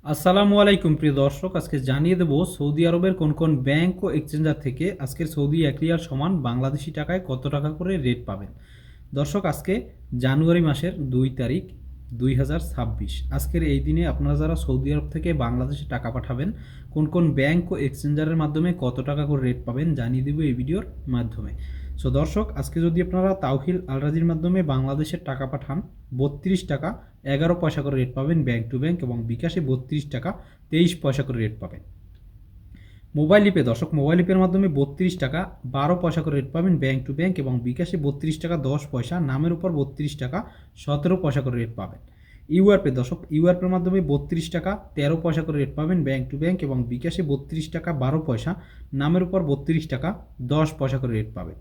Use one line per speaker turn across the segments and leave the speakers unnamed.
আসসালামু আলাইকুম প্রিয় দর্শক, আজকে জানিয়ে দেব সৌদি আরবের কোন কোন ব্যাংক ও এক্সচেঞ্জার থেকে আজকের সৌদি এক রিয়াল সমান বাংলাদেশি টাকায় কত টাকা করে রেট পাবেন। দর্শক, আজকে জানুয়ারি মাসের 2 তারিখ 2026। আজকের এই দিনে আপনারা যারা সৌদি আরব থেকে বাংলাদেশে টাকা পাঠাবেন, কোন কোন ব্যাংক ও এক্সচেঞ্জারের মাধ্যমে কত টাকা করে রেট পাবেন জানিয়ে দেব এই ভিডিওর মাধ্যমে। সো দর্শক, আজকে যদি আপনারা তাওহিল আলরাজির মাধ্যমে বাংলাদেশের টাকা পাঠান, 32 টাকা 11 পয়সা করে রেট পাবেন ব্যাংক টু ব্যাংক, এবং বিকাশে 32 টাকা 23 পয়সা করে রেট পাবেন। মোবাইল লিপে দর্শক, মোবাইল লিপের মাধ্যমে 32 টাকা 12 পয়সা করে রেট পাবেন ব্যাংক টু ব্যাংক, এবং বিকাশে 32 টাকা 10 পয়সা, নামের উপর 32 টাকা 17 পয়সা করে রেট পাবেন। ইউআরপে দর্শক, ইউআরপের মাধ্যমে 32 টাকা 13 পয়সা করে রেট পাবেন ব্যাংক টু ব্যাংক, এবং বিকাশে 32 টাকা 12 পয়সা, নামের উপর 32 টাকা 10 পয়সা করে রেট পাবেন।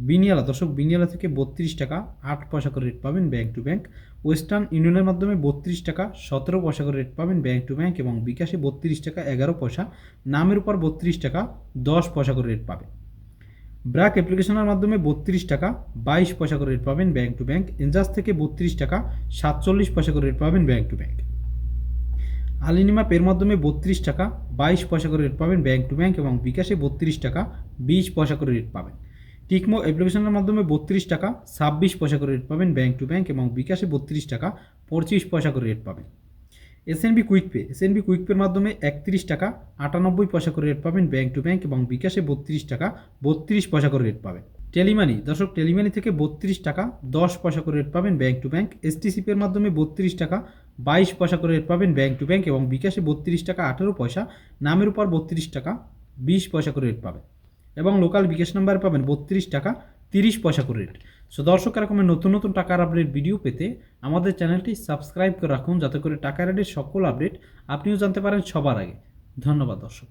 বিনিয়ালা দর্শক, বিনিয়ালা থেকে 32 টাকা 8 পয়সা করে রেট পাবেন ব্যাংক টু ব্যাংক। ওয়েস্টার্ন ইউনিয়নের মাধ্যমে 32 টাকা 17 পয়সা করে রেট পাবেন ব্যাংক টু ব্যাংক, এবং বিকাশে 32 টাকা 11 পয়সা, নামের উপর 32 টাকা 10 পয়সা করে রেট পাবেন। ব্র্যাক অ্যাপ্লিকেশনের মাধ্যমে 32 টাকা 22 পয়সা করে রেট পাবেন ব্যাংক টু ব্যাংক। এনজাস থেকে 32 টাকা 47 পয়সা করে রেট পাবেন ব্যাংক টু ব্যাংক। আলিনিমা পের মাধ্যমে 32 টাকা 22 পয়সা করে রেট পাবেন ব্যাংক টু ব্যাংক, এবং বিকাশে 32 টাকা 20 পয়সা করে রেট পাবেন। টিকমো অ্যাপ্লিকেশনের মাধ্যমে 32 টাকা 26 পয়সা করে রেট পাবেন ব্যাংক টু ব্যাংক, এবং বিকাশে 32 টাকা 25 পয়সা করে রেট পাবেন। SNB quick pay, SNB quick পের মাধ্যমে 31 টাকা 98 পয়সা করে রেট পাবেন ব্যাংক টু ব্যাংক, এবং বিকাশে 32 টাকা 32 পয়সা করে রেট পাবেন। টেলিমানি দর্শক, টেলিমানি থেকে 32 টাকা 10 পয়সা করে রেট পাবেন ব্যাংক টু ব্যাংক। এসটিসি পের মাধ্যমে 32 টাকা 22 পয়সা করে রেট পাবেন ব্যাংক টু ব্যাংক, এবং বিকাশে 32 টাকা 18 পয়সা, নামের উপর 32 টাকা 20 পয়সা করে রেট পাবেন। এবং লোকাল বিকাশ নাম্বার পাবেন 32 টাকা 30 পয়সা করে রেট। সো দর্শক, এরকমের নতুন নতুন টাকার আপডেট ভিডিও পেতে আমাদের চ্যানেলটি সাবস্ক্রাইব করে রাখুন, যাতে করে টাকার রেটের সকল আপডেট আপনিও জানতে পারেন সবার আগে। ধন্যবাদ দর্শক।